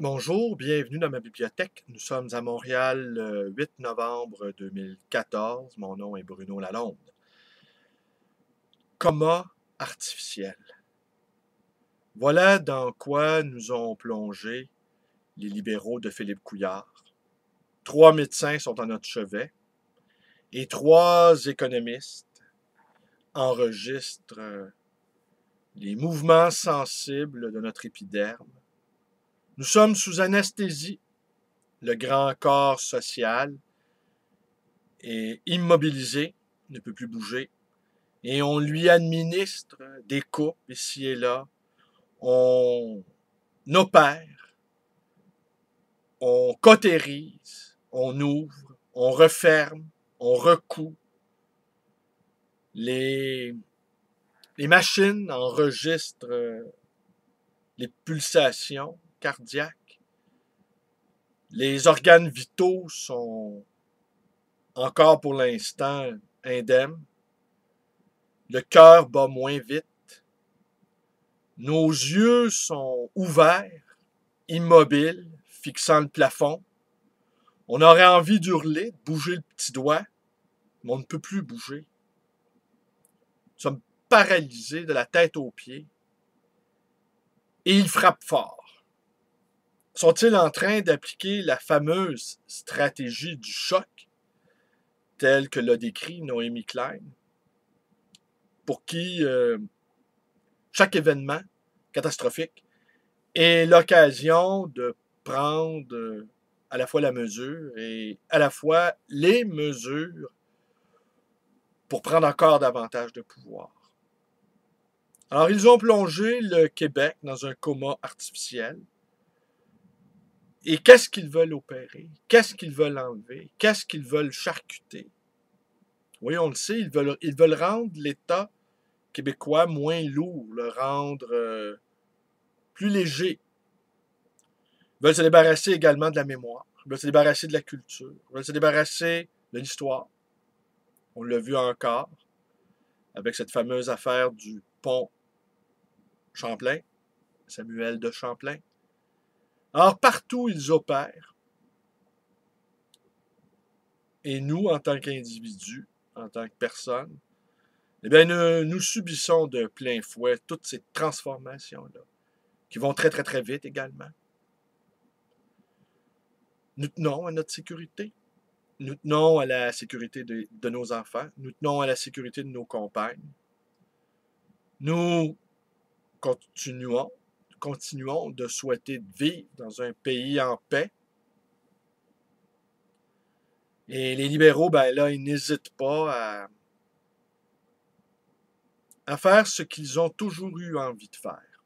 Bonjour, bienvenue dans ma bibliothèque. Nous sommes à Montréal le 8 novembre 2014. Mon nom est Bruno Lalonde. Coma artificiel. Voilà dans quoi nous ont plongé les libéraux de Philippe Couillard. 3 médecins sont à notre chevet et 3 économistes enregistrent les mouvements sensibles de notre épiderme. Nous sommes sous anesthésie. Le grand corps social est immobilisé, ne peut plus bouger, et on lui administre des coupes ici et là. On opère, on cautérise, on ouvre, on referme, on recoud. Les machines enregistrent les pulsations cardiaques. Les organes vitaux sont encore pour l'instant indemnes. Le cœur bat moins vite. Nos yeux sont ouverts, immobiles, fixant le plafond. On aurait envie d'hurler, de bouger le petit doigt, mais on ne peut plus bouger. Nous sommes paralysés de la tête aux pieds. Et ils frappent fort. Sont-ils en train d'appliquer la fameuse stratégie du choc, telle que l'a décrit Noémie Klein, pour qui chaque événement catastrophique est l'occasion de prendre à la fois la mesure et à la fois les mesures pour prendre encore davantage de pouvoir. Alors, ils ont plongé le Québec dans un coma artificiel. Et qu'est-ce qu'ils veulent opérer? Qu'est-ce qu'ils veulent enlever? Qu'est-ce qu'ils veulent charcuter? Oui, on le sait, ils veulent rendre l'État québécois moins lourd, le rendre plus léger. Ils veulent se débarrasser également de la mémoire. Ils veulent se débarrasser de la culture. Ils veulent se débarrasser de l'histoire. On l'a vu encore avec cette fameuse affaire du pont Champlain, Samuel de Champlain. Alors, partout où ils opèrent, et nous, en tant qu'individus, en tant que personnes, eh bien, nous subissons de plein fouet toutes ces transformations-là, qui vont très, très, très vite également. Nous tenons à notre sécurité. Nous tenons à la sécurité de nos enfants. Nous tenons à la sécurité de nos compagnes. Nous continuons de souhaiter vivre dans un pays en paix. Et les libéraux, ben là, ils n'hésitent pas à faire ce qu'ils ont toujours eu envie de faire.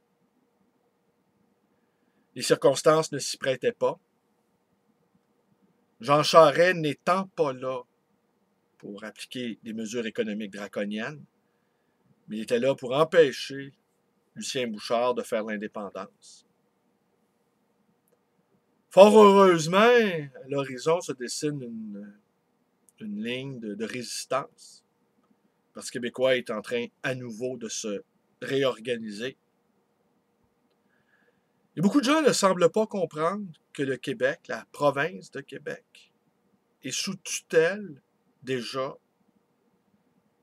Les circonstances ne s'y prêtaient pas. Jean Charest n'étant pas là pour appliquer des mesures économiques draconiennes, mais il était là pour empêcher Lucien Bouchard de faire l'indépendance. Fort heureusement, à l'horizon se dessine une ligne de résistance. Le Parti québécois est en train à nouveau de se réorganiser. Et beaucoup de gens ne semblent pas comprendre que le Québec, la province de Québec, est sous tutelle déjà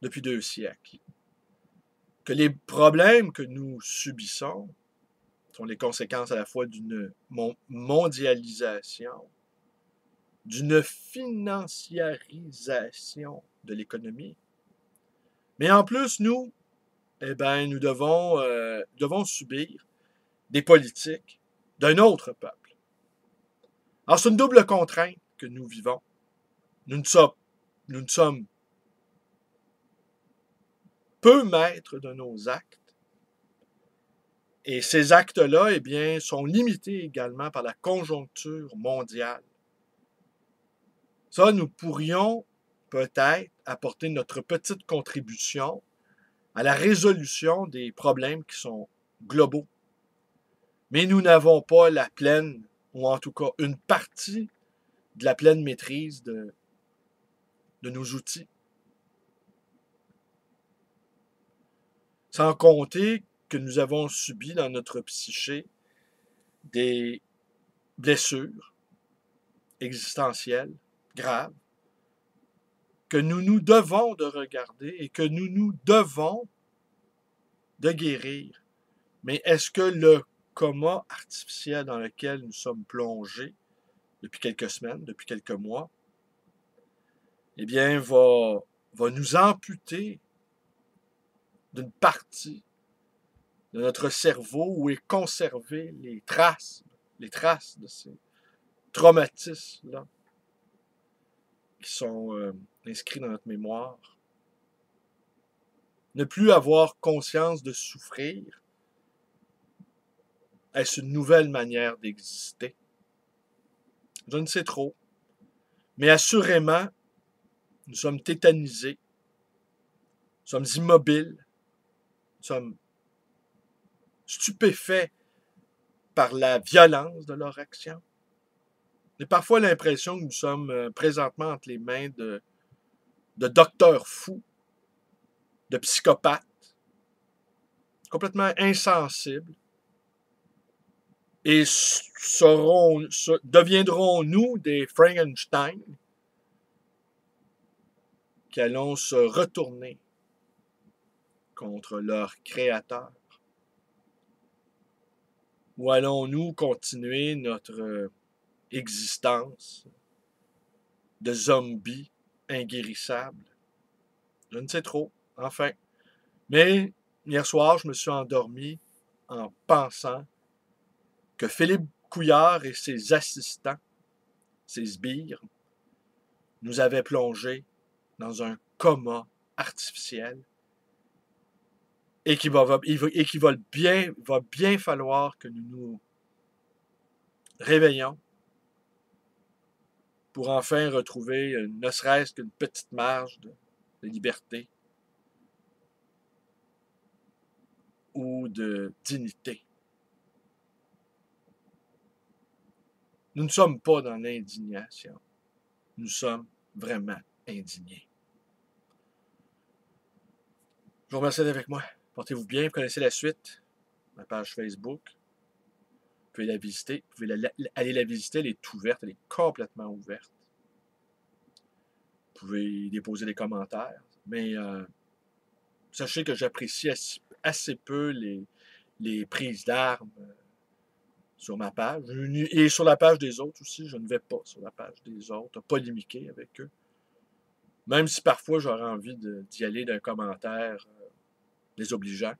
depuis 2 siècles. Que les problèmes que nous subissons sont les conséquences à la fois d'une mondialisation, d'une financiarisation de l'économie. Mais en plus, nous, eh ben, nous devons subir des politiques d'un autre peuple. Alors, c'est une double contrainte que nous vivons. Nous ne sommes peu maîtres de nos actes. Et ces actes-là, eh bien, sont limités également par la conjoncture mondiale. Ça, nous pourrions peut-être apporter notre petite contribution à la résolution des problèmes qui sont globaux. Mais nous n'avons pas la pleine, ou en tout cas une partie de la pleine maîtrise de nos outils. Sans compter que nous avons subi dans notre psyché des blessure existentielle grave que nous nous devons de regarder et que nous nous devons de guérir. Mais est-ce que le coma artificiel dans lequel nous sommes plongés depuis quelques semaines, depuis quelques mois, eh bien, va nous amputer d'une partie de notre cerveau où est conservées les traces de ces traumatismes-là qui sont inscrits dans notre mémoire. Ne plus avoir conscience de souffrir, est-ce une nouvelle manière d'exister? Je ne sais trop. Mais assurément, nous sommes tétanisés, nous sommes immobiles, nous sommes stupéfaits par la violence de leur action. J'ai parfois l'impression que nous sommes présentement entre les mains de docteurs fous, de psychopathes, complètement insensibles. Et deviendrons-nous des Frankenstein qui allons se retourner contre leur créateur? Ou allons-nous continuer notre existence de zombies inguérissables? Je ne sais trop, enfin. Mais hier soir, je me suis endormi en pensant que Philippe Couillard et ses assistants, ses sbires, nous avaient plongés dans un coma artificiel et qu'il va bien falloir que nous nous réveillons pour enfin retrouver ne serait-ce qu'une petite marge de liberté ou de dignité. Nous ne sommes pas dans l'indignation. Nous sommes vraiment indignés. Je vous remercie d'être avec moi. Portez-vous bien. Vous connaissez la suite. Ma page Facebook. Vous pouvez la visiter. Vous pouvez aller la visiter. Elle est ouverte. Elle est complètement ouverte. Vous pouvez y déposer des commentaires. Mais sachez que j'apprécie assez peu les prises d'armes sur ma page. Et sur la page des autres aussi. Je ne vais pas sur la page des autres, polémiquer avec eux. Même si parfois j'aurais envie d'y aller d'un commentaire désobligeant,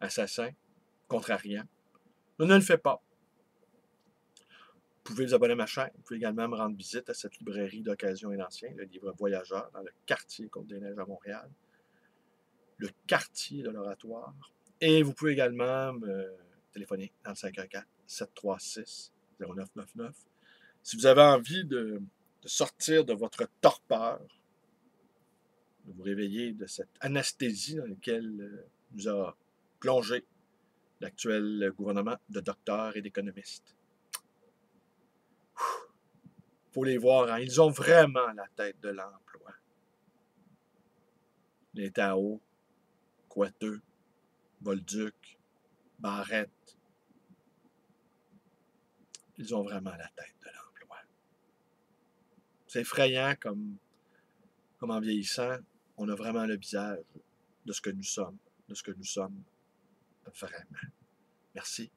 assassin, contrariant. Je ne le fais pas. Vous pouvez vous abonner à ma chaîne. Vous pouvez également me rendre visite à cette librairie d'occasion et d'ancien, le livre Voyageur, dans le quartier Côte-des-Neiges à Montréal. Le quartier de l'Oratoire. Et vous pouvez également me téléphoner dans le 514-736-0999. Si vous avez envie de sortir de votre torpeur, de vous réveiller de cette anesthésie dans laquelle nous a plongé l'actuel gouvernement de docteurs et d'économistes. Il faut les voir, hein? Ils ont vraiment la tête de l'emploi. Les Tao, Coiteux, Bolduc, Barrette, ils ont vraiment la tête de l'emploi. C'est effrayant comme en vieillissant, on a vraiment le visage de ce que nous sommes vraiment. Merci.